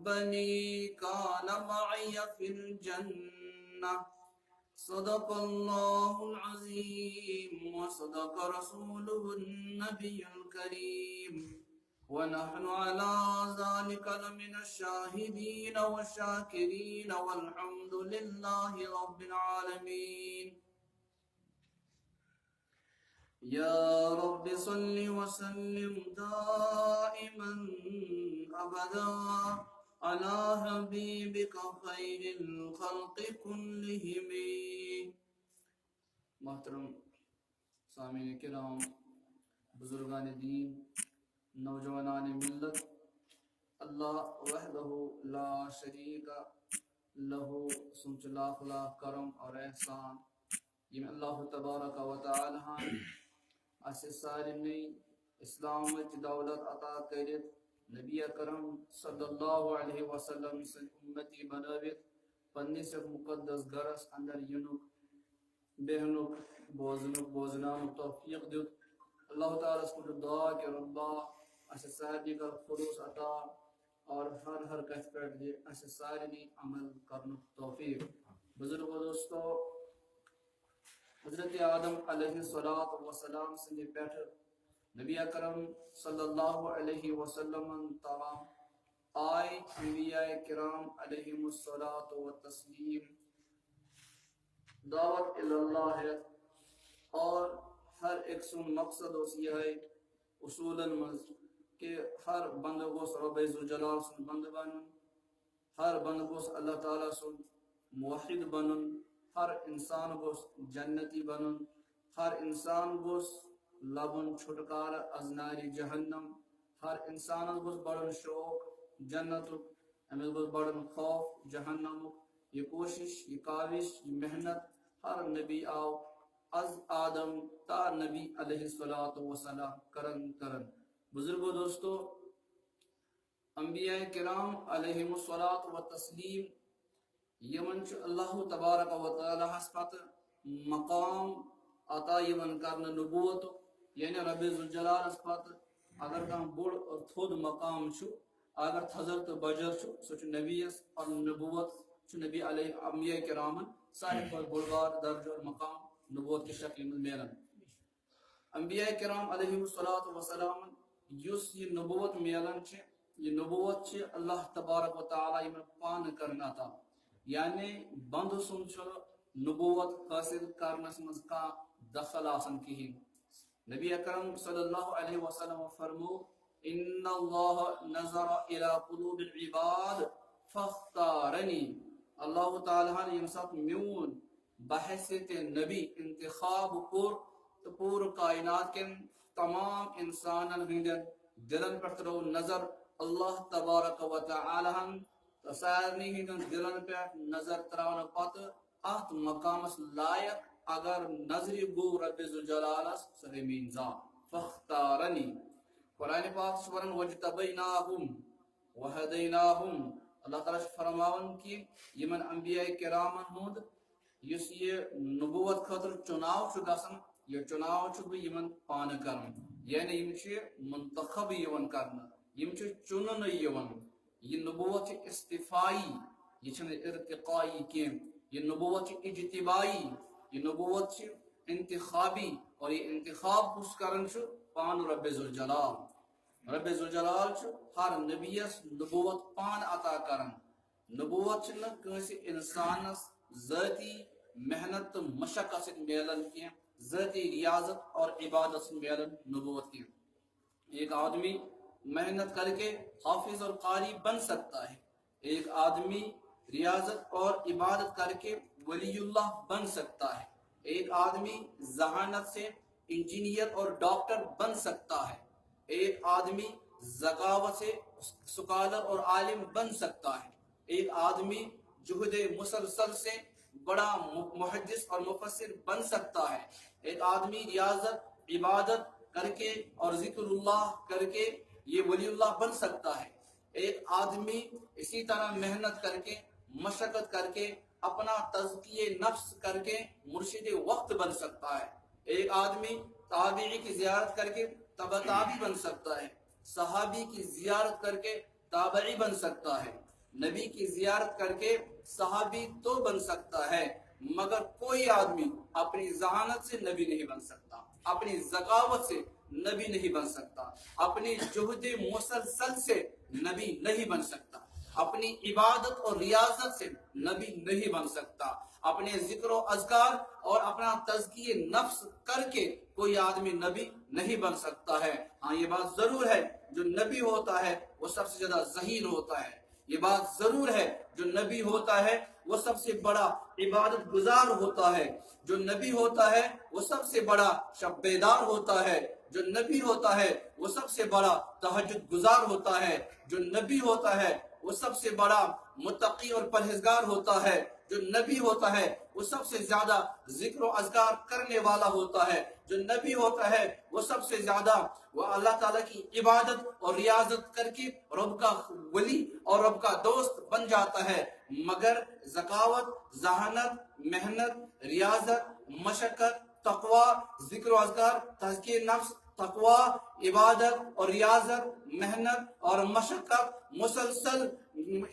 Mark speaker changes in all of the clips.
Speaker 1: ربني كان معي في الجنة صدق الله العظيم وصدق رسوله النبي الكريم ونحن على ذلك لمن الشاهدين والشاكرين والحمد لله رب العالمين. يا رب صل وسلم دائما أبدا على حبيبك خير الخلق كلهم. محترم سامعین کرام، بزرگان دین، نوجوانان ملت، اللہ وحدہ لا شریک لہ سنچ لاکھ لاکھ کرم اور احسان یم اللہ تبارک و تعالی اس سارنی اسلام دولت عطا کرت، نبی اکرم صلی اللہ علیہ وسلم سن امتی بنوت، پنس مقدس گرس اندر ینک بہنک بوزنان توفیق دیت. اللہ تعالیٰ سے دعا کہ ربا اس سارنی کا خلوص عطا اور ہر کت پر دے اس سارنی عمل کرنے توفیق. بزرگ و دوستو، حضرت آدم علیہ السلام سے پیٹھ نبی اکرم صلی اللہ علیہ وسلم تمام آئے انبیاء کرام علیہم الصلاۃ والتسلیم دعوت اللہ ہے، اور ہر ایک سن مقصد اس یہ ہے اصولاً کہ ہر بند گوس رب ذوالجلال سن بند بنن، ہر بند گوس اللہ تعالیٰ سن موحد بنن، ہر انسان گوس جنتی بنن، ہر انسان گوس لبن چھٹکار از نار جہنم، ہر انسان گوس بڑن شوق جنت، امس گوس بڑن خوف جہنم. یہ کوشش، یہ کاوش، یہ محنت ہر نبی آو از آدم تا نبی علیہ السلام کرن. بزرگو دوستو، انبیاء کرام علیہم الصلاۃ والتسلیم یمن اللہ تبارک و تعالی پت مقام عطا یمن کرنا نبوت، یعنی رب ذوالجلال پت اگر کان بوڑ اور تھود مقام اگر تھزر تو بجر سہ نبیس اور نبوت نبی علیہ انبیاء کرامن سارے پر بڑگار درج اور مقام نبوت کی شکل میں ملن. انبیاء کرام علیہ الصلاۃ والسلام یس یہ نبوت ملن یہ نبوت اللہ تبارک و تعالی یمن پان کرنا تھا، یعنی بند سن نبوت حاصل کرنس مز کا دخل آسن کہین. نبی اکرم صلی اللہ علیہ وسلم فرمو ان اللہ نظر الى قلوب العباد فاختارنی. اللہ تعالیٰ نے یم سات میون بحثیت نبی انتخاب کور تو پور کائنات کے تمام انسانن ہندن دلن پر ترو نظر اللہ تبارک و تعالی سارنی ہندن دلن پہ نظر تراؤن پت ات مقامس لائق اگر نظری گو رب ذوالجلال سرمین ذا فاختارنی. قرآن پاک سورن وجتبیناہم وہدیناہم، اللہ تعالیٰ فرماون کی یمن انبیاء کرامن ہند یس یہ نبوت خاطر چناؤ گسن، یہ چناؤ یمن پان کرن، یعنی یم منتخب یون کرنا، یم چنن یون. یہ نبوت استفائی، یہ ارتقائی کی، یہ نبوت اجتبائی، یہ نبوت انتخابی، اور یہ انتخاب کس کرن پان رب ذوالجلال. رب ذوالجلال ہر نبیس نبوت پان عطا کرن. نبوت کنس انسانس ذاتی محنت تو مشقت سے ملن کی، ذاتی ریاضت اور عبادت سے ملن نبوت کی. ایک آدمی محنت کر کے حافظ اور قاری بن سکتا ہے، ایک آدمی ریاضت اور عبادت کر کے ولی اللہ بن سکتا ہے، ایک آدمی ذہانت سے انجینئر اور ڈاکٹر بن سکتا ہے، ایک آدمی ذکاوت سے سکالر اور عالم بن سکتا ہے، ایک آدمی جہد مسلسل سے بڑا محدث اور مفسر بن سکتا ہے، ایک آدمی ریاضت عبادت کر کے اور ذکر اللہ کر کے یہ ولی اللہ بن سکتا ہے، ایک آدمی اسی طرح محنت کر کے مشقت کر کے اپنا تزکیہ نفس کر کے مرشد وقت بن سکتا ہے، ایک آدمی تابعی کی زیارت کر کے تابعی بن سکتا ہے، صحابی کی زیارت کر کے تابعی بن سکتا ہے، نبی کی زیارت کر کے صحابی تو بن سکتا ہے، مگر کوئی آدمی اپنی ذہانت سے نبی نہیں بن سکتا، اپنی ذکاوت سے نبی نہیں بن سکتا، اپنی جہد مسلسل سے نبی نہیں بن سکتا، اپنی عبادت اور ریاضت سے نبی نہیں بن سکتا، اپنے ذکر و اذکار اور اپنا تزکیہ نفس کر کے کوئی آدمی نبی نہیں بن سکتا ہے۔ ہاں یہ بات ضرور ہے، جو نبی ہوتا ہے وہ سب سے زیادہ ذہین ہوتا ہے، یہ بات ضرور ہے، جو نبی ہوتا ہے وہ سب سے بڑا عبادت گزار ہوتا ہے، جو نبی ہوتا ہے وہ سب سے بڑا شب بیدار ہوتا ہے، جو نبی ہوتا ہے وہ سب سے بڑا تہجد گزار ہوتا ہے، جو نبی ہوتا ہے وہ سب سے بڑا متقی اور پرہیزگار ہوتا ہے، جو نبی ہوتا ہے وہ سب سے زیادہ ذکر و اذکار کرنے والا ہوتا ہے، جو نبی ہوتا ہے وہ سب سے زیادہ وہ اللہ تعالیٰ کی عبادت اور ریاضت کر کے رب کا ولی اور رب کا دوست بن جاتا ہے۔ مگر ذکاوت، ذہانت، محنت، ریاضت، مشقت، تقوی، ذکر و اذکار، تزکیہ نفس، تقوی، عبادت اور ریاضت، محنت اور مشقت، مسلسل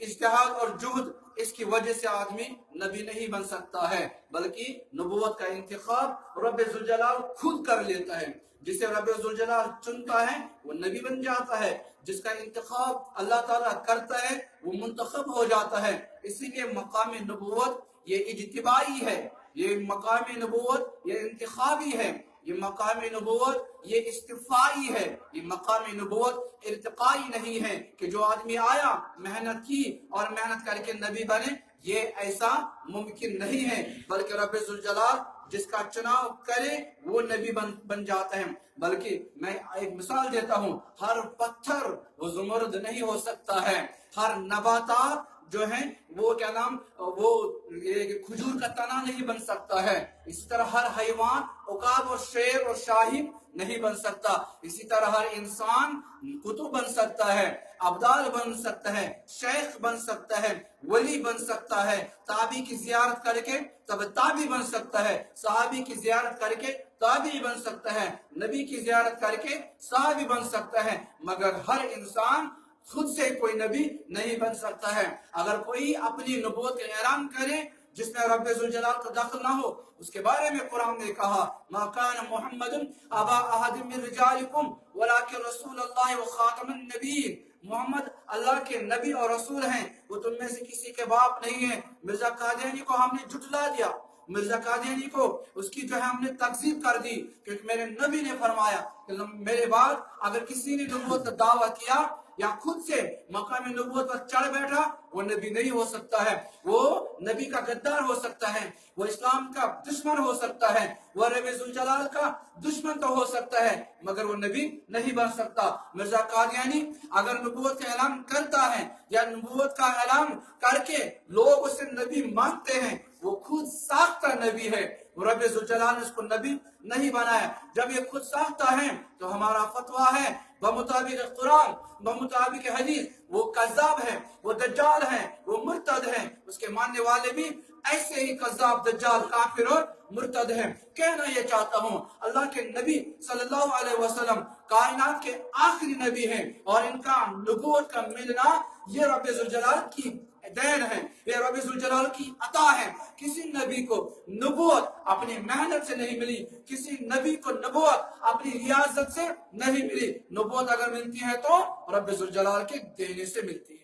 Speaker 1: اجتہاد اور جہد، اس کی وجہ سے آدمی نبی نہیں بن سکتا ہے، بلکہ نبوت کا انتخاب رب ذوالجلال خود کر لیتا ہے۔ جسے رب ذوالجلال چنتا ہے وہ نبی بن جاتا ہے، جس کا انتخاب اللہ تعالیٰ کرتا ہے وہ منتخب ہو جاتا ہے۔ اسی لیے مقام نبوت یہ اجتبائی ہے، یہ مقام نبوت یہ انتخابی ہے، یہ مقام نبوت یہ استفائی ہے، یہ مقام نبوت ارتقائی نہیں ہے کہ جو آدمی آیا محنت کی اور محنت کر کے نبی بنے، یہ ایسا ممکن نہیں ہے، بلکہ رب ذوالجلال جس کا چناؤ کرے وہ نبی بن جاتا ہے۔ بلکہ میں ایک مثال دیتا ہوں، ہر پتھر وہ زمرد نہیں ہو سکتا ہے، ہر نباتات جو ہیں وہ کیا نام وہ کھجور کا تنا نہیں بن سکتا ہے، اسی طرح ہر حیوان عقاب اور شیر اور شاہین نہیں بن سکتا، اسی طرح ہر انسان کتب بن سکتا ہے، ابدال بن سکتا ہے، شیخ بن سکتا ہے، ولی بن سکتا ہے، تابعی کی زیارت کر کے تب تابعی بن سکتا ہے، صحابی کی زیارت کر کے تابعی بن سکتا ہے، نبی کی زیارت کر کے صحابی بن سکتا ہے، مگر ہر انسان خود سے کوئی نبی نہیں بن سکتا ہے۔ اگر کوئی اپنی نبوت کا اعلان کرے جس میں رب ذوالجلال کا دخل نہ ہو، اس کے بارے میں قرآن نے کہا ما کان محمد ابا احد من رجالکم ولکن رسول اللہ وخاتم النبیین، محمد اللہ کے نبی اور رسول ہیں، وہ تم میں سے کسی کے باپ نہیں ہیں۔ مرزا قادیانی کو ہم نے جھٹلا دیا، مرزا قادیانی کو اس کی جو ہے ہم نے تکذیب کر دی، کیونکہ میرے نبی نے فرمایا کہ میرے بعد اگر کسی نے نبوت کا دعویٰ کیا یا خود سے مقام نبوت پر چڑھ بیٹھا، وہ نبی نہیں ہو سکتا ہے، وہ نبی کا غدار ہو سکتا ہے، وہ اسلام کا دشمن ہو سکتا ہے، وہ رب ذوالجلال کا دشمن تو ہو سکتا ہے، مگر وہ نبی نہیں بن سکتا۔ مرزا قادیانی اگر نبوت کا اعلان کرتا ہے یا نبوت کا اعلان کر کے لوگ اسے نبی مانتے ہیں، وہ خود ساختہ نبی ہے، رب ذوالجلال نے اس کو نبی نہیں بنایا۔ جب یہ خود ساختہ ہے تو ہمارا فتویٰ ہے بمطابق قرآن، بمطابق حدیث، وہ کذاب ہے، وہ دجال ہے، وہ مرتد ہے، اس کے ماننے والے بھی ایسے ہی کذاب، دجال، کافر اور مرتد ہیں۔ کہنا یہ چاہتا ہوں اللہ کے نبی صلی اللہ علیہ وسلم کائنات کے آخری نبی ہیں، اور ان کا نبوت کا ملنا یہ رب ذوالجلال کی دین ہے، یہ رب ذوالجلال کی عطا ہے۔ کسی نبی کو نبوت اپنی محنت سے نہیں ملی، کسی نبی کو نبوت اپنی ریاضت سے نہیں ملی، نبوت اگر ملتی ہے تو رب ذوالجلال کے دینے سے ملتی ہے۔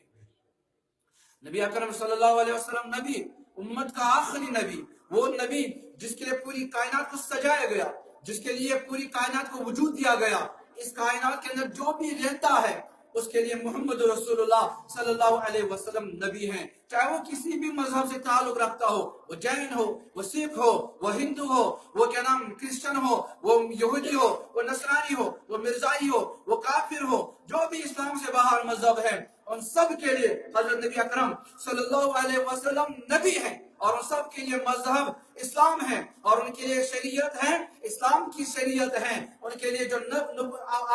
Speaker 1: نبی اکرم صلی اللہ علیہ وسلم نبی، امت کا آخری نبی، وہ نبی جس کے لیے پوری کائنات کو سجایا گیا، جس کے لیے پوری کائنات کو وجود دیا گیا، اس کائنات کے اندر جو بھی رہتا ہے اس کے لیے محمد رسول اللہ صلی اللہ علیہ وسلم نبی ہیں، چاہے وہ کسی بھی مذہب سے تعلق رکھتا ہو، وہ جین ہو، وہ سکھ ہو، وہ ہندو ہو، وہ کیا نام کرسچن ہو، وہ یہودی ہو، وہ نصرانی ہو، وہ مرزائی ہو، وہ کافر ہو، جو بھی اسلام سے باہر مذہب ہے، ان سب کے لیے حضرت نبی اکرم صلی اللہ علیہ وسلم نبی ہیں، اور ان سب کے لیے مذہب اسلام ہے، اور ان کے لیے شریعت ہے، اسلام کی شریعت ہے۔ ان کے لیے جو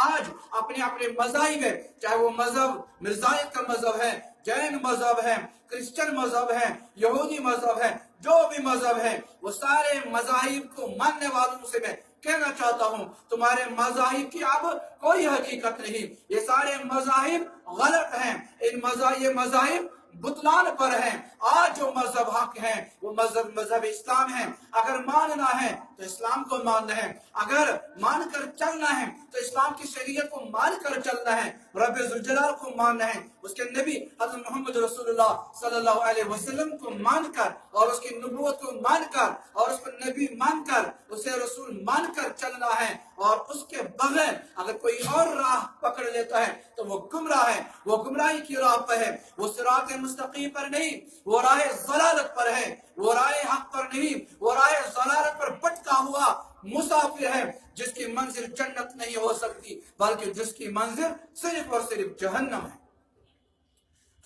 Speaker 1: آج اپنے اپنے مذاہب ہے، چاہے وہ مذہب مرزائیت کا مذہب ہے، جین مذہب ہے، کرسچن مذہب ہے، یہودی مذہب ہے، جو بھی مذہب ہے، وہ سارے مذاہب کو ماننے والوں سے میں کہنا چاہتا ہوں تمہارے مذاہب کی اب کوئی حقیقت نہیں، یہ سارے مذاہب غلط ہیں، یہ مذاہب بطلان پر ہیں. آج جو مذہب حق ہیں وہ مذہب اسلام ہے. اگر ماننا ہے تو اسلام کو ماننا ہے, اگر مان کر چلنا ہے تو اسلام کی شریعت کو مان کر چلنا ہے, رب ذوالجلال کو ماننا ہے, اس کے نبی حضرت محمد رسول اللہ صلی اللہ علیہ وسلم کو مان کر اور اس کی نبوت کو مان کر اور اس کو نبی مان کر اسے رسول مان کر چلنا ہے. اور اس کے بغیر اگر کوئی اور راہ پکڑ لیتا ہے تو وہ گمراہ ہے, وہ گمراہی کی راہ پر ہے, وہ صراط مستقیم پر نہیں, وہ راہ ضلالت پر ہے, وہ راہ حق پر نہیں, وہ راہ ضلالت پر بھٹکا ہوا مسافر ہے, جس کی منزل جنت نہیں ہو سکتی بلکہ جس کی منزل صرف اور صرف جہنم ہے.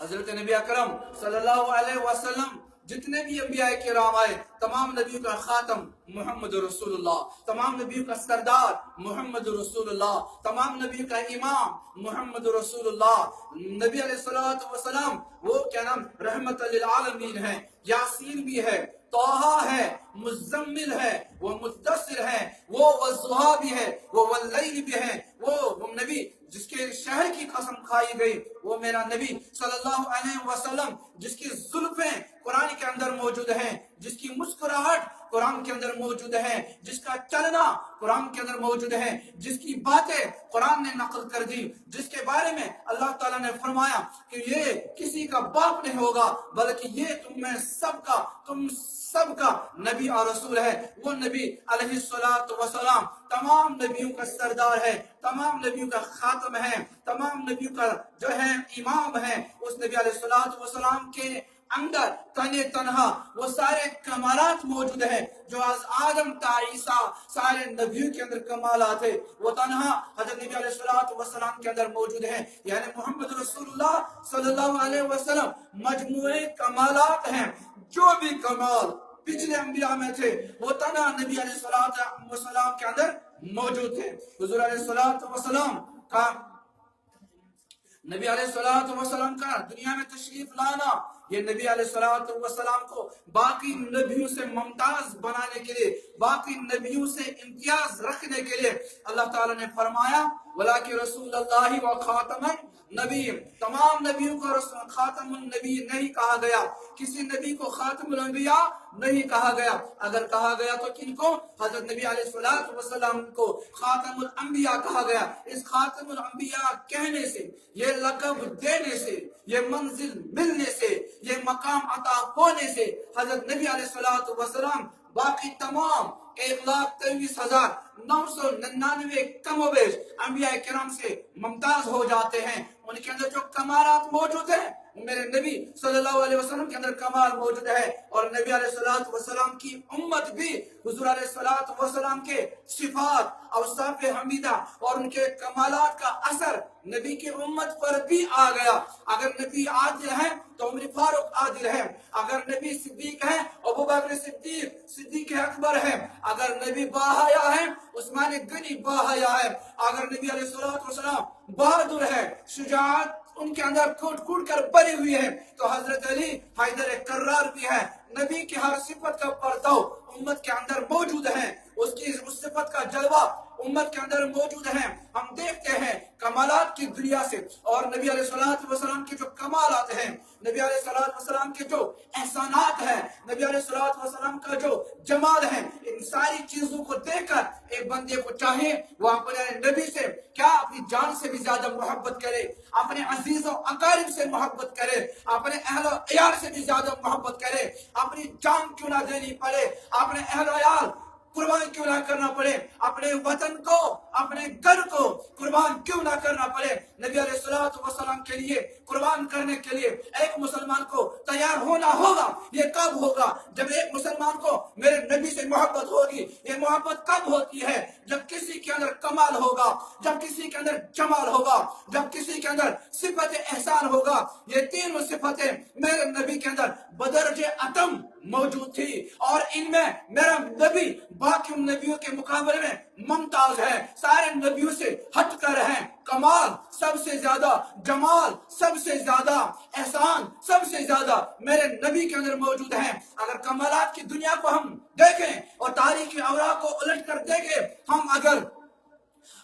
Speaker 1: حضرت نبی اکرم صلی اللہ علیہ وسلم جتنے بھی انبیاء کرام آئے, تمام نبیوں کا خاتم محمد رسول اللہ, تمام نبیوں کا سردار محمد رسول اللہ, تمام نبیوں کا امام محمد رسول اللہ. نبی علیہ الصلوۃ والسلام وہ کیا نام رحمت للعالمین ہے, یاسین بھی ہے, طٰہٰ ہے, مزمل ہے, وہ مدثر ہے, وہ والضحیٰ بھی ہے, وہ واللیل بھی ہے, وہ نبی جس کے شہر کی قسم کھائی گئی, وہ میرا نبی صلی اللہ علیہ وسلم جس کی زلفیں قرآن کے اندر موجود ہیں, جس کی مسکراہٹ قرآن کے اندر موجود ہے, جس کا چلنا قرآن کے اندر موجود ہے, جس کی باتیں قرآن نے نقل کر دی, جس کے بارے میں اللہ تعالیٰ نے فرمایا کہ یہ کسی کا باپ نہیں ہوگا بلکہ یہ تم سب کا نبی اور رسول ہے. وہ نبی علیہ الصلوۃ والسلام تمام نبیوں کا سردار ہے, تمام نبیوں کا خاتم ہے, تمام نبیوں کا جو ہے امام ہے. اس نبی علیہ الصلوۃ والسلام کے اندر تنہا وہ سارے کمالات موجود ہیں جو از آدم تا عیسیٰ سارے نبیوں کے اندر کمالات ہیں, وہ تنہا حضرت نبی علیہ الصلوۃ والسلام کے اندر موجود ہیں. یعنی محمد رسول اللہ صلی اللہ علیہ وسلم مجموعے کمالات ہیں. جو بھی کمال پچھلے انبیاء میں تھے وہ تنہا نبی علیہ الصلوۃ والسلام کے اندر موجود تھے. حضور علیہ الصلوۃ والسلام کا نبی علیہ الصلوۃ والسلام کا دنیا میں تشریف لانا, یہ نبی علیہ الصلوۃ والسلام کو باقی نبیوں سے ممتاز بنانے کے لیے, باقی نبیوں سے امتیاز رکھنے کے لیے اللہ تعالیٰ نے فرمایا وَلَٰكِن رسول اللہ وخاتم النبی. تمام نبیوں کو خاتم النبی نہیں کہا گیا, کسی نبی کو خاتم الانبیاء نہیں کہا گیا. اگر کہا گیا تو کن کو؟ حضرت نبی علیہ الصلوۃ والسلام کو خاتم الانبیاء کہا گیا. اس خاتم الانبیاء کہنے سے, یہ لقب دینے سے, یہ منزل ملنے سے, یہ مقام عطا ہونے سے حضرت نبی علیہ الصلوۃ والسلام باقی تمام 1,23,999 کم و بیش انبیاء کرام سے ممتاز ہو جاتے ہیں. ان کے اندر جو کمالات موجود ہیں میرے نبی صلی اللہ علیہ وسلم کے اندر کمال موجود ہے. اور نبی علیہ الصلوۃ والسلام کی امت بھی حضور علیہ الصلوۃ والسلام کے صفات, اوصاف حمیدہ اور ان کے کمالات کا اثر نبی کی امت پر بھی آ گیا. اگر نبی عادل ہے تو عمر فاروق عادل ہے, اگر نبی صدیق ہے ابوبکر صدیق اکبر ہے, اگر نبی باحیا ہے عثمان غنی باحیا ہے, اگر نبی علیہ الصلوۃ والسلام بہادر ہے, شجاعت ان کے اندر کھوٹ کر بری ہوئی ہے, تو حضرت علی حیدر کرار بھی ہے. نبی کی ہر صفت کا پرتو امت کے اندر موجود ہے, اس صفت کا جلوہ امت کے اندر موجود ہے. ہم دیکھتے ہیں کمالات کی دنیا سے, اور نبی علیہ الصلوۃ والسلام کے جو کمالات ہیں, نبی علیہ الصلوۃ والسلام کے جو احسانات ہیں, نبی علیہ الصلوۃ والسلام کا جو جمال ہے, ان ساری چیزوں کو دیکھ کر ایک بندے کو چاہیے وہ اپنے نبی سے کیا اپنی جان سے بھی زیادہ محبت کرے, اپنے عزیز و اقارب سے محبت کرے, اپنے اہل و عیال سے بھی زیادہ محبت کرے, اپنی جان کیوں نہ دینی پڑے, اپنے اہل و عیال قربان کیوں نہ کرنا پڑے, اپنے وطن کو, اپنے گھر کو قربان کیوں نہ کرنا پڑے. نبی علیہ الصلوۃ والسلام کے لیے قربان کرنے کے لیے ایک مسلمان کو تیار ہونا ہوگا. یہ کب ہوگا؟ جب ایک مسلمان کو میرے نبی سے محبت ہوگی. یہ محبت کب ہوتی ہے؟ جب کسی کے اندر کمال ہوگا, جب کسی کے اندر جمال ہوگا, جب کسی کے اندر صفت احسان ہوگا. یہ تینوں صفتیں میرے نبی کے اندر بدرجہ اتم موجود تھی, اور ان میں میرا نبی باقی نبیوں کے مقابلے میں ممتاز ہے, سارے نبیوں سے ہٹ کر ہیں. کمال سب سے زیادہ, جمال سب سے زیادہ, احسان سب سے زیادہ میرے نبی کے اندر موجود ہیں. اگر کمالات کی دنیا کو ہم دیکھیں اور تاریخی اوراق کو الٹ کر دیکھیں, ہم اگر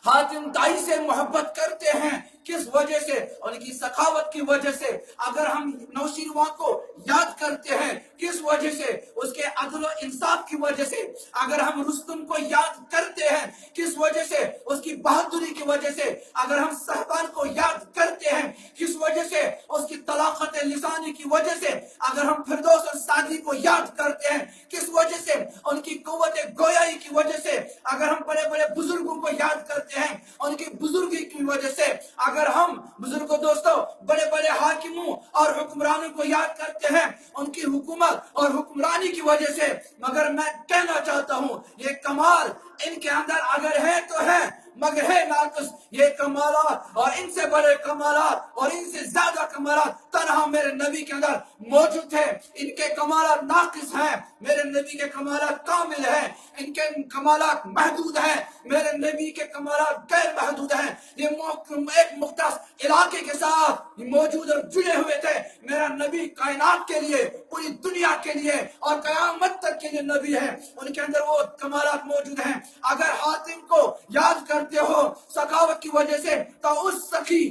Speaker 1: حاتم تائی سے محبت کرتے ہیں کس وجہ سے؟ ان کی سخاوت کی وجہ سے. اگر ہم نوشیروان کو یاد کرتے ہیں کس وجہ سے؟ اس کے عدل و انصاف کی وجہ سے. اگر ہم رستم کو یاد کرتے ہیں کس وجہ سے؟ اس کی بہادری کی وجہ سے. اگر ہم صہبان کو یاد کرتے ہیں کس وجہ سے؟ اس کی طلاقت لسانی کی وجہ سے. اگر ہم فردوس السعدی کو یاد کرتے ہیں کس وجہ سے؟ ان کی قوت گویائی کی وجہ سے. اگر ہم بڑے بڑے بزرگوں کو یاد کرتے ہیں ان کی بزرگی کی وجہ سے. اگر ہم بزرگوں دوستوں بڑے بڑے حاکموں اور حکمرانوں کو یاد کرتے ہیں ان کی حکومت اور حکمرانی کی وجہ سے. مگر میں کہنا چاہتا ہوں یہ کمال ان کے اندر اگر ہے تو ہے مگر ہے ناقص. یہ کمالات اور ان سے بڑے کمالات اور ان سے زیادہ کمالات تنہا میرے نبی کے اندر موجود ہے. ان کے کمالات ناقص ہیں، میرے نبی کے کمالات کامل ہیں. ان کے کمالات محدود ہیں، میرے نبی کے کمالات غیر محدود ہیں. یہ ایک مختص علاقے کے ساتھ موجود اور جڑے ہوئے تھے. میرا نبی کائنات کے لیے، پوری دنیا کے لیے اور قیامت تک کے لیے نبی ہے. ان کے اندر وہ کمالات موجود ہیں. اگر حاتم کو یاد کرتے ہو سخاوت کی وجہ سے تو اس سخی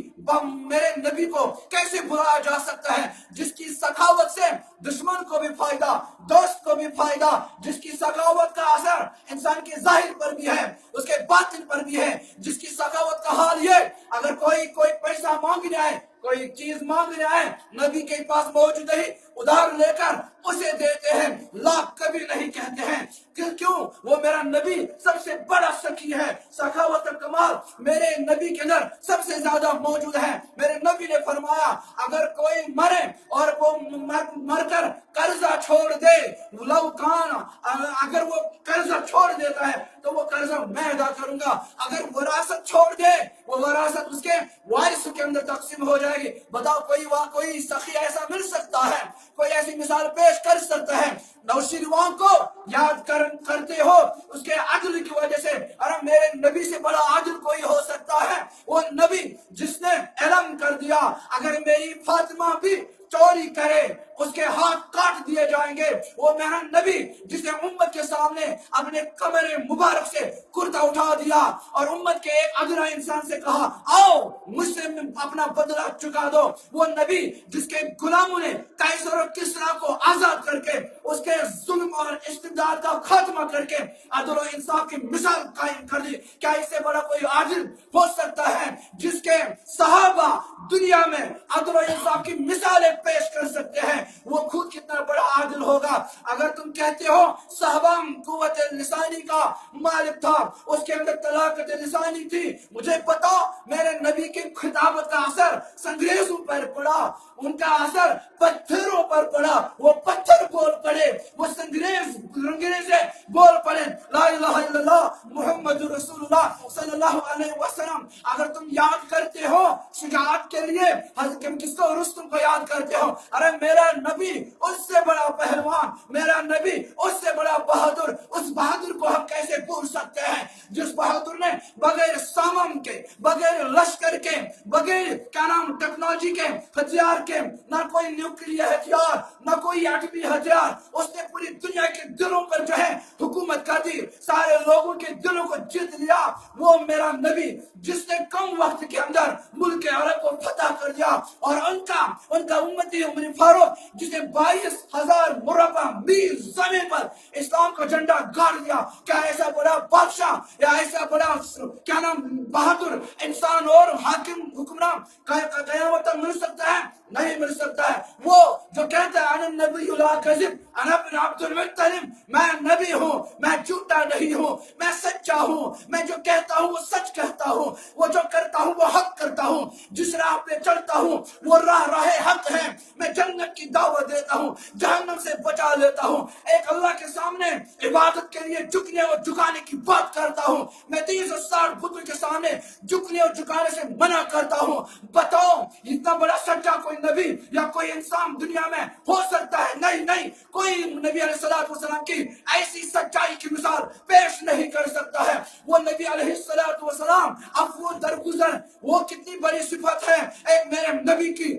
Speaker 1: میرے نبی کو کیسے بلایا جا سکتا ہے جس کی سخاوت سے دشمن کو بھی فائدہ، دوست کو بھی فائدہ، جس کی سخاوت کا اثر انسان کے ظاہر پر بھی ہے اس کے باطن پر بھی ہے. جس کی سخاوت کا حال یہ اگر کوئی پیسہ مانگنے آئے، کوئی چیز مانگنے آئے، نبی کے پاس موجود ہے ادھار لے کر اسے دیتے ہیں، لاکھ کبھی نہیں کہتے ہیں. کیوں؟ وہ میرا نبی سب سے بڑا سخی ہے. سخاوت کا کمال میرے نبی کے اندر سب سے زیادہ موجود ہے. میرے نبی نے فرمایا اگر کوئی مرے اور وہ مر کر قرضہ چھوڑ دے، لو کان، اگر وہ قرضہ چھوڑ دیتا ہے تو وہ قرضہ میں ادا کروں گا. اگر وراثت چھوڑ دے وہ وراثت اس کے وارث کے اندر تقسیم ہو جائے گی. بتاؤ کوئی سخی ایسا مل سکتا ہے؟ کوئی ایسی مثال پیش کر سکتا ہے؟ نوشیروان کو یاد کرتے ہو اس کے عدل کی وجہ سے. ارے میرے نبی سے بڑا عدل کوئی ہو سکتا ہے؟ وہ نبی جس نے اعلان کر دیا اگر میری فاطمہ بھی چوری کرے اس کے ہاتھ کاٹ دیے جائیں گے. وہ میرا نبی جس نے امت کے سامنے اپنے کمر مبارک سے کرتا اٹھا دیا اور امت کے ایک ادنا انسان سے کہا آؤ مجھ سے اپنا بدلہ چکا دو. وہ نبی جس کے غلاموں نے قیصر اور کسریٰ کو آزاد کر کے اس کے ظلم اور استبداد کا خاتمہ کر کے عدل و انصاف کی مثال قائم کر دی. کیا اس سے بڑا کوئی عادل ہو سکتا ہے؟ جس کے صحابہ دنیا میں عدل و انصاف کی مثالیں پیش کر سکتے ہیں وہ خود کتنا بڑا عادل ہوگا. اگر تم کہتے ہو صحابہ قوت لسانی کا مالک تھا، اس کے اندر طلاقت لسانی تھی، مجھے پتا میرے نبی کی خطابت کا اثر سنگریزوں پر پڑا، ان کا اثر پتھروں پر پڑا. وہ پتھر بول پڑے، وہ سنگریزیں بول پڑے لا الہ الا اللہ محمد رسول اللہ صلی اللہ علیہ وسلم. اگر تم یاد کرتے ہو شجاعت کے لیے حضرت کس کو؟ رستم کو یاد کرتے ہو. ارے میرا نبی اس سے بڑا پہلوان، میرا نبی اس سے بڑا بہادر. اس بہادر کو ہم کیسے بھول سکتے ہیں جس بہادر نے بغیر سامان کے، بغیر لشکر کے، بغیر کیا نام ٹیکنالوجی کے ہتھیار کے، نہ کوئی نیوکلیئر ہتھیار نہ کوئی ایٹمی ہتھیار، اس نے پوری دنیا کے دلوں پر جو ہے حکومت کر دی، سارے لوگوں کے دلوں کو جیت لیا. وہ میرا نبی جس نے کم وقت کے اندر ملک عرب کو فتح کر دیا اور ان کا امتی عمر فاروق جس نے 22,000 مربع میل زمین پر اسلام کا جھنڈا گاڑ دیا. کیا ایسا بڑا بادشاہ یا ایسا بڑا کیا نام بہادر انسان اور حاکم حکمران قیامت تک مل سکتا ہے؟ نہیں مل سکتا ہے. وہ جو کہتا ہے انا النبی لا کذب انا ابن عبد المطلب، میں نبی ہوں، میں جھوٹا نہیں ہوں، میں سچا ہوں، میں جو کہتا ہوں وہ سچ کہتا ہوں، وہ جو کرتا ہوں وہ حق کرتا ہوں، جس راہ پہ چلتا ہوں وہ راہ حق ہے. میں جنت کی دعوت دیتا ہوں، جہنم سے بچا لیتا ہوں. ایک اللہ کے سامنے عبادت کے لیے جھکنے اور جھکانے کی بات کرتا ہوں. میں 360 بتوں کے سامنے جھکنے اور جھکانے سے منع کرتا ہوں. بتاؤ اتنا بڑا سچا کوئی نبی یا کوئی انسان دنیا میں ہو سکتا ہے؟ نہیں، کوئی نبی علیہ الصلوۃ والسلام کی ایسی سچائی کی مثال پیش نہیں کر سکتا ہے. وہ نبی علیہ الصلوۃ والسلام عفو درگزر، وہ کتنی بڑی صفت ہے ایک میرے نبی کی.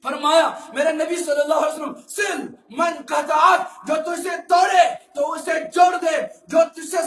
Speaker 1: فرمایا میرے نبی صلی اللہ علیہ وسلم سل من قطعت، جو تجھ سے توڑے تو اسے جوڑ دے، جو تجھے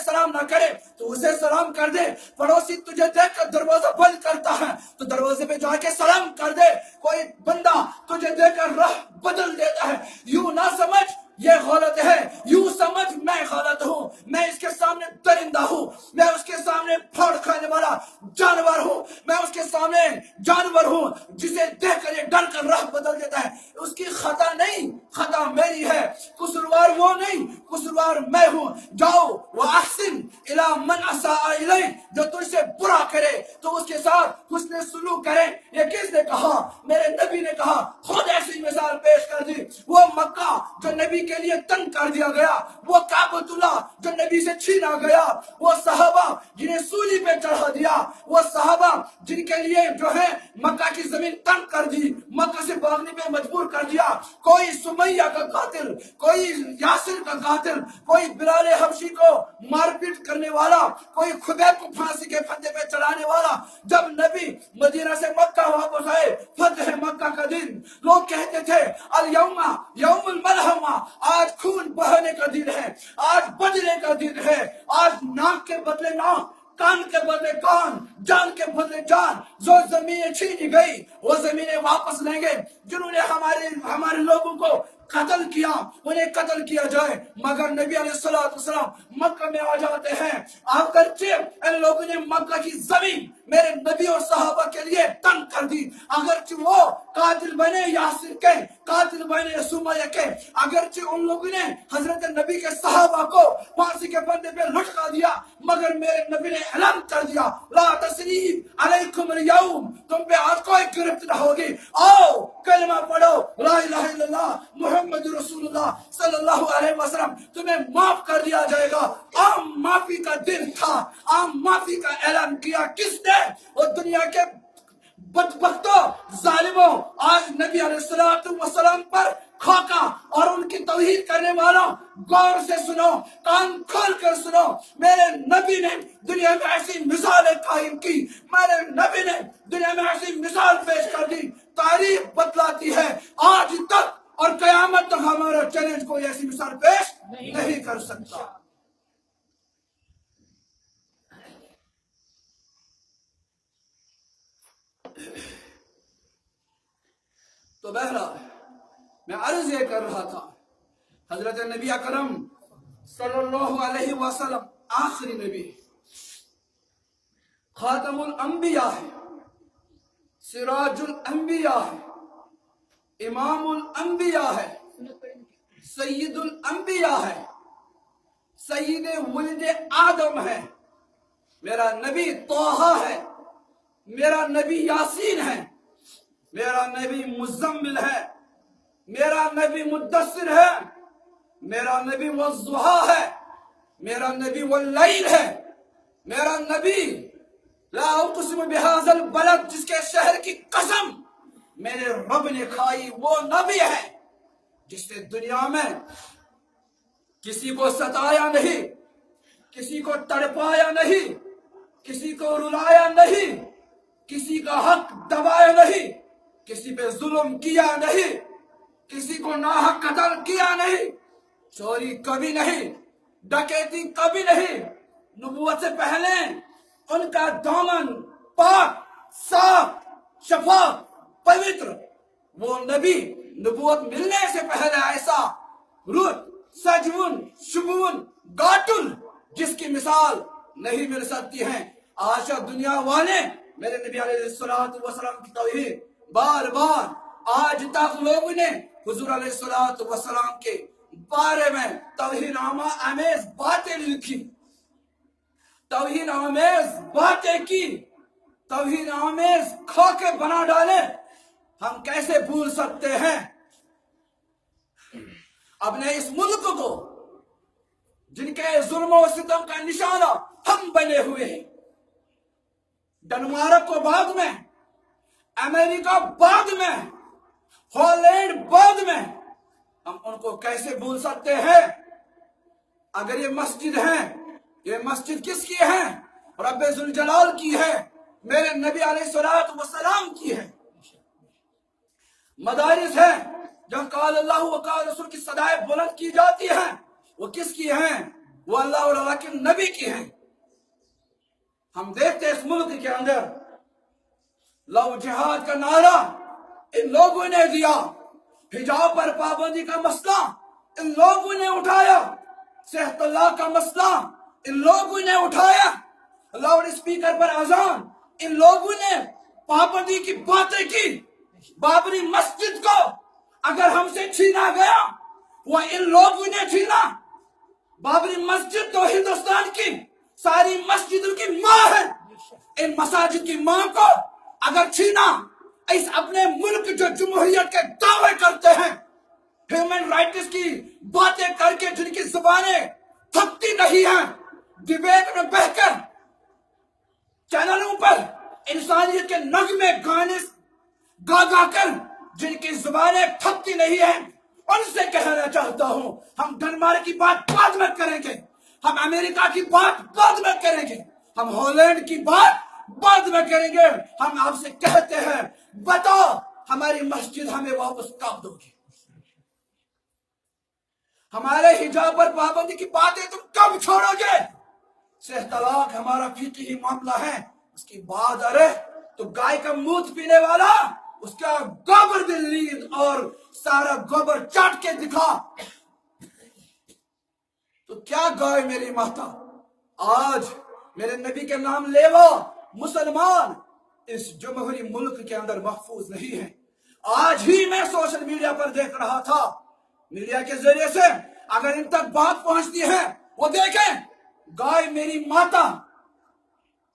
Speaker 1: سلام نہ کرے تو اسے سلام کر دے، پڑوسی تجھے دیکھ کر دروازہ بند کرتا ہے تو دروازے پہ جا کے سلام کر دے، کوئی بندہ تجھے دیکھ کر راہ بدل دیتا ہے، یوں نہ سمجھ یہ غلط ہے، یوں سمجھ میں غلط ہوں، میں اس کے سامنے درندہ ہوں، میں اس کے سامنے پھاڑ کھانے والا جانور ہوں، میں اس کے سامنے جانور ہوں جسے دیکھ کر یہ ڈر کر راہ بدل دیتا ہے۔ اس کی خطا نہیں، خطا میری ہے، قصوروار وہ نہیں، قصوروار میں ہوں۔ جاؤ وَأَحْسِنْ إِلَىٰ مَنْ أَسَاءَ إِلَيْكَ، جو تجھ سے برا کرے تو اس کے ساتھ حسن سلوک کرے۔ یہ کس نے کہا؟ میرے نبی نے کہا، خود ایسی مثال پیش کر دی۔ وہ مکہ جو نبی کے لیے تنگ کر دیا گیا، وہ کعبۃ اللہ جو نبی سے چھینا گیا، وہ صحابہ جنہیں سولی پہ چڑھا دیا، وہ صحابہ جن کے لیے جو ہے مکہ کی زمین تنگ کر دی، مکہ سے بھاگنے پہ مجبور کر دیا، کوئی سمیہ کا قاتل، کوئی یاسر کا قاتل، کوئی بلال حبشی کو مار پیٹ کرنے والا، کوئی خبیب کو پھانسی کے پھندے پہ چڑھانے والا۔ جب نبی مدینہ سے مکہ واپس آئے، فتح مکہ کا دن، لوگ کہتے تھے الیوم یوم الملحمہ، آج خون بہانے کا دن ہے، آج بدلے کا دن ہے، آج ناک کے بدلے ناک، کان کے بدلے کان، جان کے بدلے جان۔ جو زمینیں چھینی گئی وہ زمینیں واپس لیں گے، جنہوں نے ہمارے لوگوں کو قتل کیا انہیں قتل کیا جائے۔ مگر نبی علیہ السلام مکہ میں آ جاتے ہیں، اگرچہ ان لوگوں نے مکہ کی زمین میرے نبی اور صحابہ کے لیے تنگ کر دی، اگرچہ وہ قاتل بنے یاسر کے، قاتل بنے سمیہ کے، اگرچہ ان لوگوں نے حضرت نبی کے صحابہ کو پھانسی کے پھندے پہ لٹکا دیا، مگر میرے نبی نے اعلان کر دیا لا تثریب علیکم اليوم، تم پہ آج کوئی گرفت نہ ہوگی، آؤ کلمہ پڑھو لا الہ الا اللہ محمد رسول اللہ صلی اللہ علیہ وسلم، تمہیں معاف کر دیا جائے گا۔ عام معافی کا دن تھا، عام معافی کا اعلان کیا کس نے؟ اور دنیا کے بدبختوں، ظالموں، آج نبی علیہ السلام پر کھوکا اور ان کی توہین کرنے والوں، غور سے سنو، کان کھول کر سنو، میرے نبی نے دنیا میں ایسی مثالیں قائم کی، میرے نبی نے دنیا میں ایسی مثال پیش کر دی، تاریخ بتلاتی ہے آج تک اور قیامت تک ہمارا چیلنج کوئی ایسی مثال پیش نہیں کر سکتا۔ تو بہرحال میں عرض یہ کر رہا تھا، حضرت نبی اکرم صلی اللہ علیہ وسلم آخری نبی، خاتم الانبیاء ہے، سراج الانبیاء ہے، امام الانبیاء ہے، سید الانبیاء ہے، سید ولد آدم ہے، میرا نبی طٰہٰ ہے، میرا نبی یاسین ہے، میرا نبی مزمل ہے، میرا نبی مدثر ہے، میرا نبی والضحیٰ ہے، میرا نبی واللیل ہے، میرا نبی لا اقسم بہذا البلد، جس کے شہر کی قسم میرے رب نے کھائی، وہ نبی ہے جس نے دنیا میں کسی کو ستایا نہیں، کسی کو تڑپایا نہیں، کسی کو رلایا نہیں، کسی کا حق دبایا نہیں، کسی پہ ظلم کیا نہیں، کسی کو ناحق قتل کیا نہیں، چوری کبھی نہیں، ڈکیتی کبھی نہیں۔ نبوت سے پہلے ان کا دامن پاک، صاف، شفاف، پوتر، وہ نبی نبوت ملنے سے پہلے ایسا رت، سجون، شگون، گاٹل جس کی مثال نہیں مل سکتی ہے۔ آج دنیا والے میرے نبی علیہ السلام کی توہین بار بار آج تک لوگوں نے حضور علیہ السلام کے بارے میں توہین آمیز باتیں لکھی، توہین آمیز باتیں کی، توہین آمیز کھوکے بنا ڈالے۔ ہم کیسے بھول سکتے ہیں اپنے اس ملک کو جن کے ظلم و ستم کا نشانہ ہم بنے ہوئے ہیں؟ ڈنمارک کو بعد میں، امریکہ بعد میں، ہالینڈ بعد میں، ہم ان کو کیسے بھول سکتے ہیں؟ اگر یہ مسجد ہے، یہ مسجد کس کی ہے؟ رب ذوالجلال کی ہے، میرے نبی علیہ السلام کی ہے۔ مدارس ہے جہاں قال اللہ و قال رسول کی صدائیں بلند کی جاتی ہیں، وہ کس کی ہیں؟ وہ اللہ اور اللہ کے نبی کی ہیں۔ ہم دیکھتے اس ملک کے اندر لو جہاد کا نعرہ ان لوگوں نے دیا، حجاب پر پابندی کا مسئلہ ان لوگوں نے اٹھایا، صحت اللہ کا مسئلہ ان لوگوں نے اٹھایا، لاؤڈ اسپیکر پر اذان ان لوگوں نے پابندی کی باتیں کی۔ بابری مسجد کو اگر ہم سے چھینا گیا وہ ان لوگوں نے چھینا۔ بابری مسجد تو ہندوستان کی ساری مسجدوں کی ماں ہے، ان مساجد کی ماں کو اگر چھینا، اس اپنے ملک جو جمہوریت کے دعوے کرتے ہیں، ہیومن رائٹس کی باتیں کر کے جن کی زبانیں تھکتی نہیں ہیں، ڈیبیٹ میں بہ کر چینلوں پر انسانیت کے نغمے گانے گا کر جن کی زبانیں تھکتی نہیں ہیں، ان سے کہنا چاہتا ہوں ہم ڈنمارک کی بات بعد میں کریں گے، ہم امریکہ کی بات بعد میں کریں گے، ہم ہالینڈ کی بات بعد میں کریں گے۔ ہم آپ سے کہتے ہیں بتاؤ ہماری مسجد ہمیں واپس کب دو گی؟ ہمارے حجاب پر پابندی کی باتیں تم کب چھوڑو گے؟ صحت طلاق ہمارا فقہی معاملہ ہے، اس کی بات ارے تو گائے کا منہ پینے والا اس کا گوبر بھی لید اور سارا گوبر چاٹ کے دکھا، تو کیا گائے میری ماتا؟ آج میرے نبی کے نام لیوا مسلمان اس جمہوری ملک کے اندر محفوظ نہیں ہے۔ آج ہی میں سوشل میڈیا پر دیکھ رہا تھا، میڈیا کے ذریعے سے اگر ان تک بات پہنچتی ہے وہ دیکھیں گائے میری ماتا،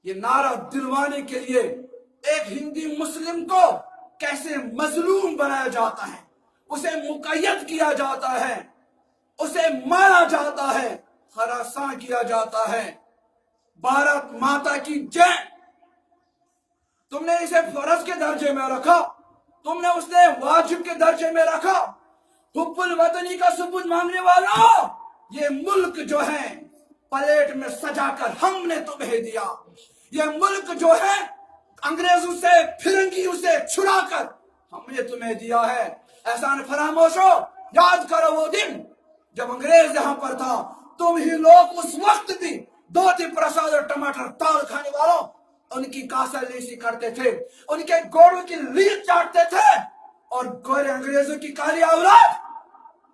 Speaker 1: یہ نعرہ دلوانے کے لیے ایک ہندی مسلم کو کیسے مظلوم بنایا جاتا ہے، اسے مقید کیا جاتا ہے، اسے مارا جاتا ہے، ہراساں کیا جاتا ہے۔ بھارت ماتا کی جے، تم نے اسے فرض کے درجے میں رکھا، تم نے اسے واجب کے درجے میں رکھا۔ حب الوطنی کا ثبوت مانگنے والا، یہ ملک جو ہے پلیٹ میں سجا کر ہم نے تمہیں دیا، یہ ملک جو ہے انگریزوں سے پھرنگیوں سے چھڑا کر ہم نے تمہیں دیا ہے۔ احسان فراموش ہو، یاد کرو وہ دن جب انگریز یہاں پر تھا، تم ہی لوگ اس وقت بھی دودھی پرساد اور ٹماٹر دال کھانے والوں ان کی کاسا لیسی کرتے تھے، ان کے گوڑوں کی لیل چاٹتے تھے، اور گورے انگریزوں کی کالی اولاد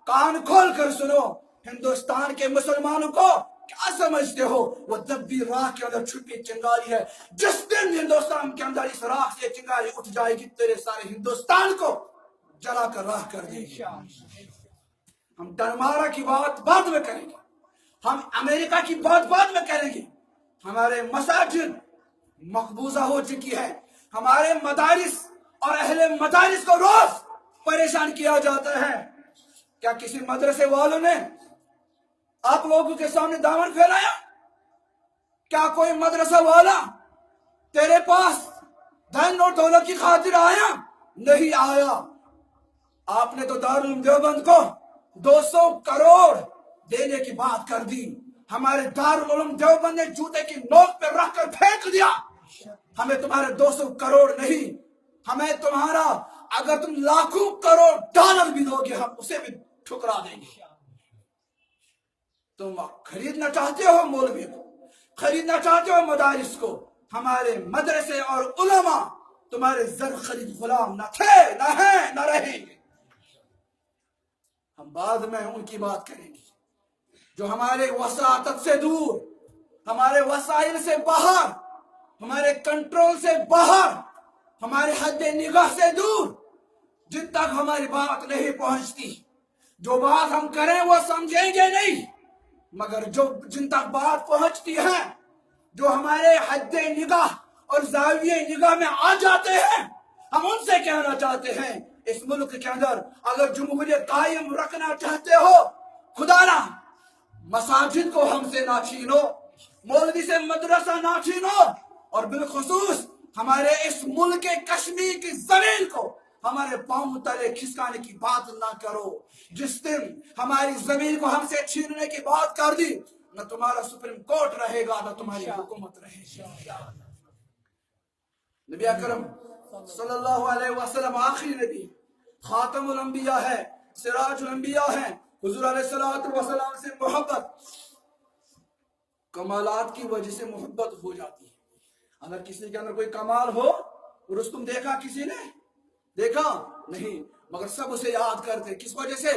Speaker 1: کان کھول کر سنو، ہندوستان کے مسلمانوں کو کیا سمجھتے ہو؟ وہ دبی راہ کے اندر چھپی چنگاری ہے، جس دن ہندوستان کے اندر اس راہ سے چنگاری اٹھ جائے گی تیرے سارے ہندوستان کو جلا کر راہ کر دے گی۔ ہم ڈنمارک کی بات بعد میں کریں گے، ہم امریکہ کی بات بعد میں کریں گے۔ ہمارے مساجد مقبوضہ ہو چکی ہے، ہمارے مدارس اور اہل مدارس کو روز پریشان کیا جاتا ہے۔ کیا کسی مدرسے والوں نے آپ لوگوں کے سامنے دامن پھیلایا؟ کیا کوئی مدرسہ والا تیرے پاس دھن اور دولت کی خاطر آیا؟ نہیں آیا۔ آپ نے تو دارالعلوم دیوبند کو 200 کروڑ دینے کی بات کر دی، ہمارے دارالعلوم دیوبند نے جوتے کی نوک پہ رکھ کر پھینک دیا۔ ہمیں تمہارے 200 کروڑ نہیں، ہمیں تمہارا اگر تم لاکھوں کروڑ ڈالر بھی دو گے ہم اسے بھی ٹھکرا دیں گے۔ تم خریدنا چاہتے ہو مولوی کو، خریدنا چاہتے ہو مدارس کو، ہمارے مدرسے اور علماء تمہارے زر خرید غلام نہ تھے، نہ ہیں، نہ رہیں گے۔ ہم بعد میں ان کی بات کریں گے جو ہمارے وساطت سے دور، ہمارے وسائل سے باہر، ہمارے کنٹرول سے باہر، ہمارے حد نگاہ سے دور، جن تک ہماری بات نہیں پہنچتی، جو بات ہم کریں وہ سمجھیں گے نہیں، مگر جن تک بات پہنچتی ہے، جو ہمارے حد نگاہ اور زاویہ نگاہ میں آ جاتے ہیں، ہم ان سے کہنا چاہتے ہیں اس ملک کے اندر اگر جمہوریت قائم رکھنا چاہتے ہو، خدا نہ مساجد کو ہم سے نہ چھینو، مولوی سے مدرسہ نہ چھینو، اور بالخصوص ہمارے اس ملک کشمیر کی زمین کو ہمارے پاؤں تلے کھسکانے کی بات نہ کرو۔ جس دن ہماری زمین کو ہم سے چھیننے کی بات کر دی، نہ تمہارا سپریم کورٹ رہے گا، نہ تمہاری حکومت رہے گی۔ نبی اکرم صلی اللہ علیہ وسلم آخری نبی، خاتم الانبیاء ہے، سراج الانبیاء ہے، حضور علیہ السلام سے محبت کمالات کی وجہ سے محبت ہو جاتی ہے. اگر کسی کے اندر کوئی کمال ہو، رستم دیکھا کسی نے؟ دیکھا نہیں، مگر سب اسے یاد کرتے. کس وجہ سے؟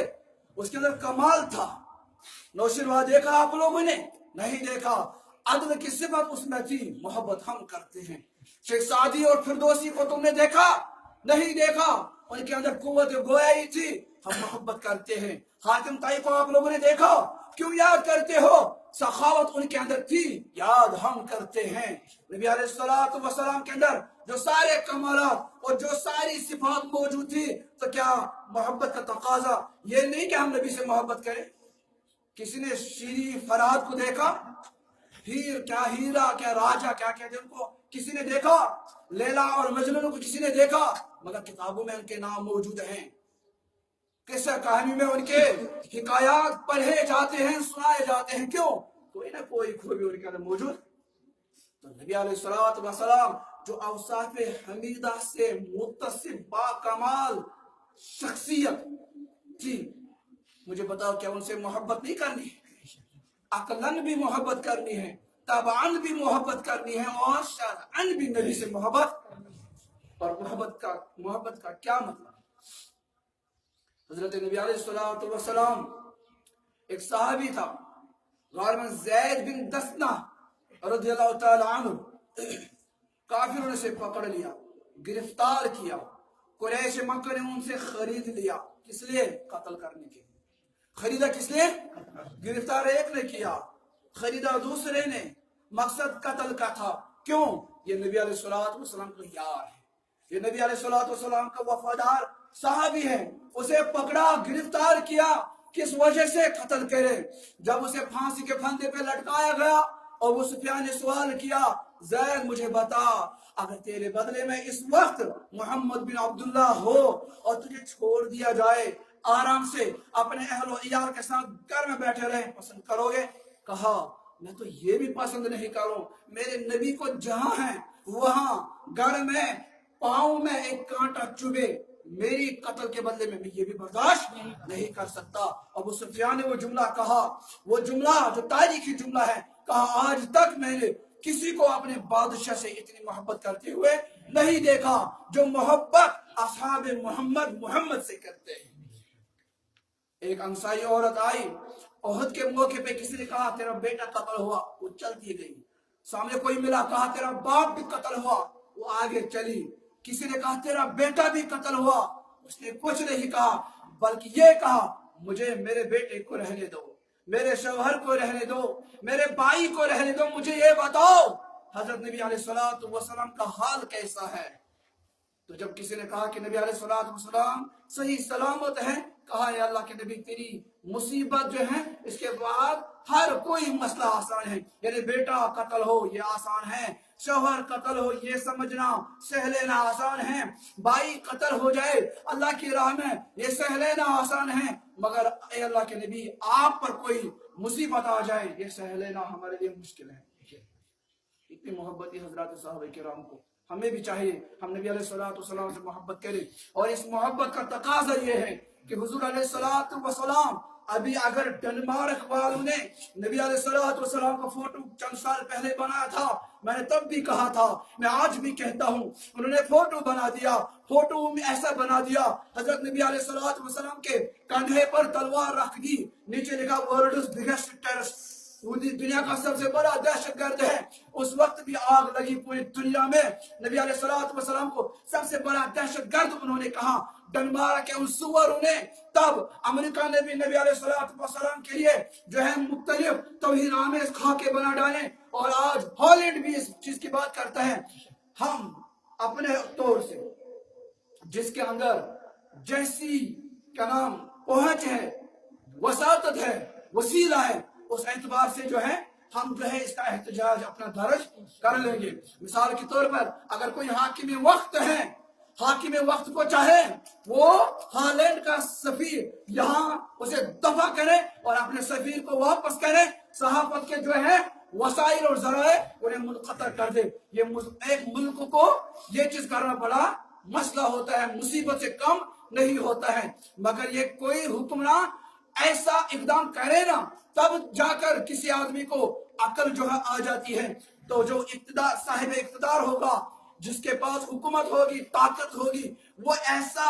Speaker 1: اس کے اندر کمال تھا. نوشیروان دیکھا آپ لوگوں نے؟ نہیں دیکھا. عدل کی صفت اس میں تھی. محبت ہم کرتے ہیں. شیخ سعدی اور فردوسی کو تم نے دیکھا؟ نہیں دیکھا. ان کے اندر قوت گویائی تھی. ہم محبت کرتے ہیں. حاتم طائی کو آپ لوگوں نے دیکھا؟ کیوں یاد کرتے ہو؟ سخاوت ان کے اندر تھی. یاد ہم کرتے ہیں. نبی علیہ السلام کے اندر جو سارے کمالات اور جو ساری صفات موجود تھی، تو کیا محبت کا تقاضا یہ نہیں کہ ہم نبی سے محبت کریں؟ کسی نے شیری فرات کو دیکھا؟ ہیرا کیا راجا کیا کہتے ہیں ان کو؟ کسی نے دیکھا؟ لیلا اور مجنون کو کسی نے دیکھا؟ مگر کتابوں میں ان کے نام موجود ہیں. قصہ کہانی میں ان کے حکایات پڑھے جاتے ہیں، سنائے جاتے ہیں. کیوں؟ کوئی نہ کوئی خوبی ان کے اندر موجود. تو نبی علیہ السلام جو اوصاف حمیدہ سے متصف با کمال شخصیت تھی، مجھے بتاؤ کیا ان سے محبت نہیں کرنی ہے؟ عقلاً بھی محبت کرنی ہے، طبعاً بھی محبت کرنی ہے، اور شرعاً بھی نبی سے محبت. اور محبت کا کیا مطلب؟ حضرت نبی علیہ السلام ایک صحابی تھا، غار میں زید بن دسنہ رضی اللہ تعالی عنہ. کافروں نے اسے پکڑ لیا، گرفتار کیا. قریش مکہ نے ان سے خرید لیا. کس لیے؟ قتل کرنے کے. خریدا کس لیے؟ گرفتار ایک نے کیا، خریدا دوسرے نے. مقصد قتل کا تھا. کیوں؟ یہ نبی علیہ السلام کا یار ہے، یہ نبی علیہ السلام کا وفادار صحابی ہے. اسے پکڑا، گرفتار کیا. کس وجہ سے؟ قتل کرے. جب اسے پھانسی کے پھندے پہ لٹکایا گیا اور ابو سفیان نے سوال کیا، زید مجھے بتا، اگر تیرے بدلے میں اس وقت محمد بن عبداللہ ہو اور تجھے چھوڑ دیا جائے، آرام سے اپنے اہل و عیال کے ساتھ گھر میں بیٹھے رہے، پسند کرو گے؟ کہا میں تو یہ بھی پسند نہیں کروں. میرے نبی کو جہاں ہے وہاں گھر میں پاؤں میں ایک کانٹا چبھے میری قتل کے بدلے میں یہ بھی برداشت نہیں کر سکتا. ابو سفیان نے وہ جملہ کہا، وہ جملہ جو تاریخی جملہ ہے. کہا آج تک میں نے کسی کو اپنے بادشاہ سے اتنی محبت کرتے ہوئے نہیں دیکھا جو محبت اصحاب محمد سے کرتے ہیں. ایک انصاری عورت آئی، احد کے موقع پہ کسی نے کہا تیرا بیٹا قتل ہوا، وہ چلتی گئی. سامنے کوئی ملا، کہا تیرا باپ بھی قتل ہوا، وہ آگے چلی. کسی نے کہا تیرا بیٹا بھی قتل ہوا، اس نے کچھ نہیں کہا، بلکہ یہ کہا مجھے میرے بیٹے کو رہنے دو، میرے شوہر کو رہنے دو، میرے بھائی کو رہنے دو. مجھے یہ بتاؤ حضرت نبی علیہ السلام کا حال کیسا ہے؟ تو جب کسی نے کہا کہ نبی علیہ السلام صحیح سلامت ہے، کہا اے اللہ کے نبی تیری مصیبت جو ہے اس کے بعد ہر کوئی مسئلہ آسان ہے. یعنی بیٹا قتل ہو یہ آسان ہے، شوہر قتل ہو یہ سمجھنا سہ لینا آسان ہے، بھائی قتل ہو جائے اللہ کی راہ میں یہ سہ لینا آسان ہے، مگر اے اللہ کے نبی آپ پر کوئی مصیبت آ جائے یہ سہ لینا ہمارے لیے مشکل ہے. اتنی محبت حضرات صحابہ کرام کو. ہمیں بھی چاہیے ہم نبی علیہ السلام سے محبت کریں. اور اس محبت کا تقاضا یہ ہے کہ حضور علیہ السلام ابھی اگر ڈنمارک والوں نے نبی علیہ السلام کا فوٹو چند سال پہلے بنایا تھا، میں نے تب بھی کہا تھا، میں آج بھی کہتا ہوں، انہوں نے فوٹو بنا دیا، فوٹو میں ایسا بنا دیا حضرت نبی علیہ السلام کے کندھے پر تلوار رکھ دی، نیچے لکھا ورلڈز بگیسٹ ٹیررسٹ، دنیا کا سب سے بڑا دہشت گرد ہے. اس وقت بھی آگ لگی پوری دنیا میں، نبی علیہ السلام کو سب سے بڑا دہشت گرد انہوں نے کہا. ڈنمارک کے ان سوروں نے تب امریکہ نے بھی نبی علیہ السلام کے لیے جو ہے مختلف توہین آمیز خاکے بنا ڈالے، اور آج ہالینڈ بھی اس چیز کی بات کرتا ہے. ہم اپنے طور سے جس کے اندر جیسی کا نام پہنچ ہے، وساطت ہے، وسیلہ ہے، اس اعتبار سے جو ہے ہم جو ہے اس کا احتجاج اپنا درج کر لیں گے. مثال کے طور پر اگر کوئی حاکم وقت ہے، حاکم وقت کو چاہے وہ ہالینڈ کا سفیر یہاں اسے دفع کرے اور اپنے سفیر کو واپس کرے، صحافت کے جو ہے وسائل اور ذرائع انہیں منقطع کر دے. یہ ایک ملک کو یہ چیز کرنا بڑا مسئلہ ہوتا ہے، مصیبت سے کم نہیں ہوتا ہے. مگر یہ کوئی حکمران
Speaker 2: ایسا اقدام کرے نا تب جا کر کسی آدمی کو عقل جو ہے آ جاتی ہے. تو جو اقتدار صاحب اقتدار ہوگا, جس کے پاس حکومت ہوگی, طاقت ہوگی, وہ ایسا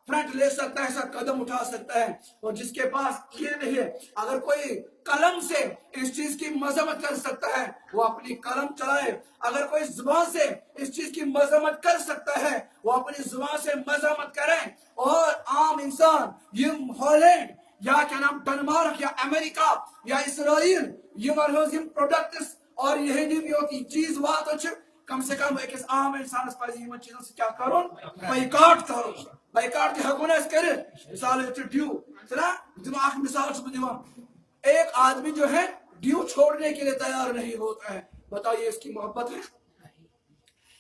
Speaker 2: فرنٹ لے سکتا ہے, ایسا قدم اٹھا سکتا ہے. اور جس کے پاس یہ نہیں ہے, اگر کوئی قلم سے اس چیز کی مذمت کر سکتا ہے وہ اپنی قلم چلائے. اگر کوئی زبان سے اس چیز کی مذمت کر سکتا ہے وہ اپنی زبان سے مذمت کریں. اور عام انسان یم ہالینڈ یا کیا نام ڈنمارک یا امریکہ یا اسرائیل یم پروڈکٹس اور یہ چیز وات کم سے کم ایک عام انسان پہ ان چیزن سے کیا کرو بائیکاٹ کرو. بائیکاٹ تہ ہیکو نا کر مثال ڈیو دماغ مثال دان. ایک آدمی جو ہے ڈیو چھوڑنے کے لیے تیار نہیں ہوتا ہے. بتائیے اس کی محبت ہے؟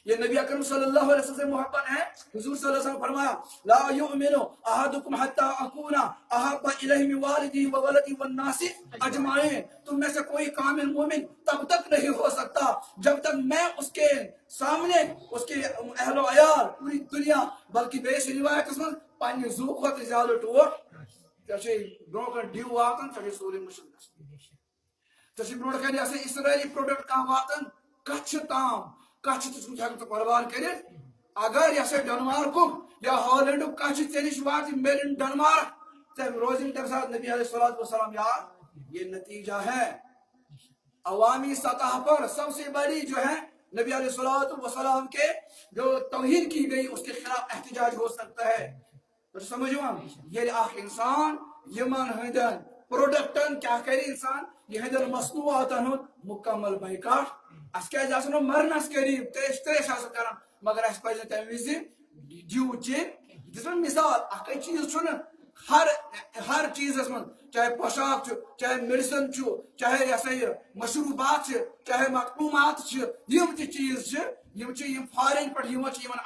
Speaker 2: یہ نبی اکرم صلی اللہ علیہ وسلم سے محبت ہے. حضور صلی اللہ علیہ وسلم فرمایا لا یؤمن احدکم حتی اکون احب الیہ من والدہ وولدہ والناس اجمعین. تم میں سے کوئی کامل مومن تب تک نہیں ہو سکتا جب تک میں اس کے سامنے اس کے اہل و عیال پوری دنیا بلکہ بیش روایت میں پنہ زو کھت زیادہ ٹوٹ برو کن ڈیو واتن سورے مشکل برو کن اسرائیلی پروڈکٹ کھانا واتن کچھ تام کچھ تو قربان کرت. اگر یہ ڈنمارک یا ہالینڈ کچھ ژے نش وات میڈ ان ڈنمارک روزن تمہ ساتھ نبی علیہ السلام یاد. یہ نتیجہ ہے عوامی سطح پر سب سے بڑی جو ہے نبی علیہ السلام کے جو توہین کی گئی اس کے خلاف احتجاج ہو سکتا ہے. تو سمجھو یہ انسان یمن ہندن پروڈکٹن کیا کرے انسان یہ ہندن مصنوعاتن مکمل بائیکاٹ. اس کیا جاسن مرنس قریب تریش کران مگر اس پہ تمہ وز ڈیو چین. دسن مثال اک چیز ہر چیزس من چاہے پوشاک چاہے میڈیسن چاہے یہ سا یہ مشروبات چاہے مقبومات یم تہ چیز فارن پہ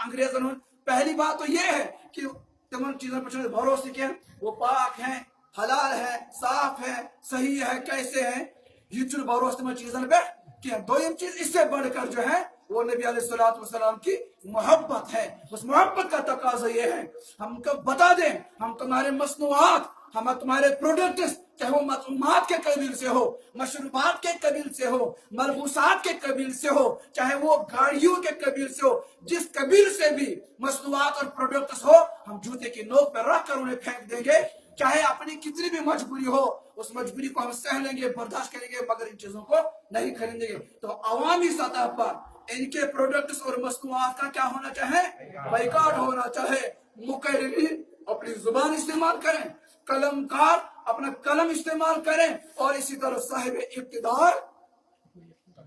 Speaker 2: انگریزن ہند. پہلی بات تو یہ ہے کہ تمن چیزن پہ بھروسہ کی وہ پاک ہیں, حلال ہے, صاف ہے, صحیح ہے, کیسے ہیں, یہ بھروسہ تمن چیزن پہ کیا. دویم چیز اس سے بڑھ کر جو ہے وہ نبی علیہ السلام کی محبت ہے. اس محبت کا تقاضا یہ ہے ہم کو بتا دیں ہم تمہارے مصنوعات ہم تمہارے پروڈکٹس چاہے وہ مطعومات کے قبیل سے ہو, مشروبات کے قبیل سے ہو, ملبوسات کے قبیل سے ہو, چاہے وہ گاڑیوں کے قبیل سے ہو, جس قبیل سے بھی مصنوعات اور پروڈکٹس ہو ہم جوتے کی نوک پر رکھ کر انہیں پھینک دیں گے. چاہے اپنی کتنی بھی مجبوری ہو اس مجبوری کو ہم سہ لیں گے, برداشت کریں گے, مگر ان چیزوں کو نہیں خریدیں گے. تو عوامی سطح پر ان کے پروڈکٹس اور مصنوعات کا کیا ہونا چاہے بائیکاٹ ہونا چاہے. مقررین اپنی زبان استعمال کریں, قلم کار اپنا قلم استعمال کریں, اور اسی طرح صاحب اقتدار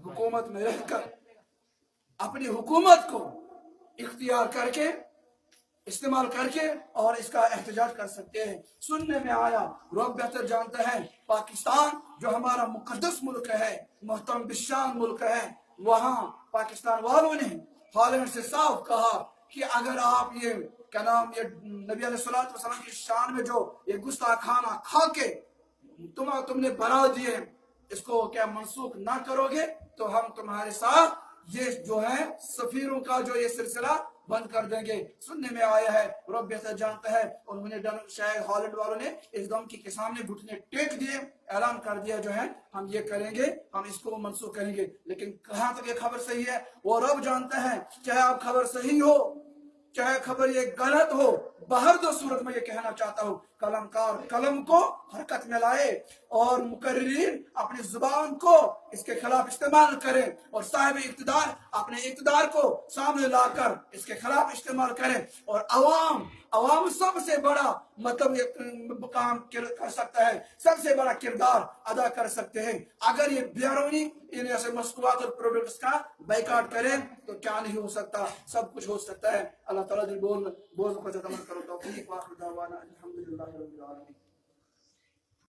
Speaker 2: حکومت میں رہ کر اپنی حکومت کو اختیار کر کے استعمال کر کے اور اس کا احتجاج کر سکتے ہیں. سننے میں آیا لوگ بہتر جانتے ہیں پاکستان جو ہمارا مقدس ملک ہے, محترم بشان ملک ہے, وہاں پاکستان والوں نے ہالینڈ سے صاف کہا کہ اگر آپ یہ کیا نام یہ نبی علیہ السلام کی شان میں جو یہ گستاخانہ کھا کے تم نے بنا دیے اس کو کیا منسوخ نہ کرو گے تو ہم تمہارے ساتھ یہ جو ہے سفیروں کا جو یہ سلسلہ بند کر دیں گے. سننے میں آیا ہے رب بہتر جانتا ہے انہوں نے شاید ہالینڈ والوں نے اس دھمکی کے سامنے گھٹنے ٹیک دیے, اعلان کر دیا جو ہے ہم یہ کریں گے, ہم اس کو منسوخ کریں گے. لیکن کہاں تک یہ خبر صحیح ہے وہ رب جانتا ہے. چاہے آپ خبر صحیح ہو چاہے خبر یہ غلط ہو, باہر دو صورت میں یہ کہنا چاہتا ہوں قلم کار قلم کو حرکت میں لائے اور مقررین اپنی زبان کو اس کے خلاف استعمال کریں, اور صاحب اقتدار اپنے اقتدار کو سامنے لا کر اس کے خلاف استعمال کریں. اور عوام سب سے بڑا مطلب کام کر سکتا ہے, سب سے بڑا کردار ادا کر سکتے ہیں. اگر یہ بیرونی ان ایسے مصنوعات اور پروڈکٹس کا بائیکاٹ کریں تو کیا نہیں ہو سکتا, سب کچھ ہو سکتا ہے. اللہ تعالیٰ بول کو عمل کرو. توفیق واخر دعوانا الحمدللہ.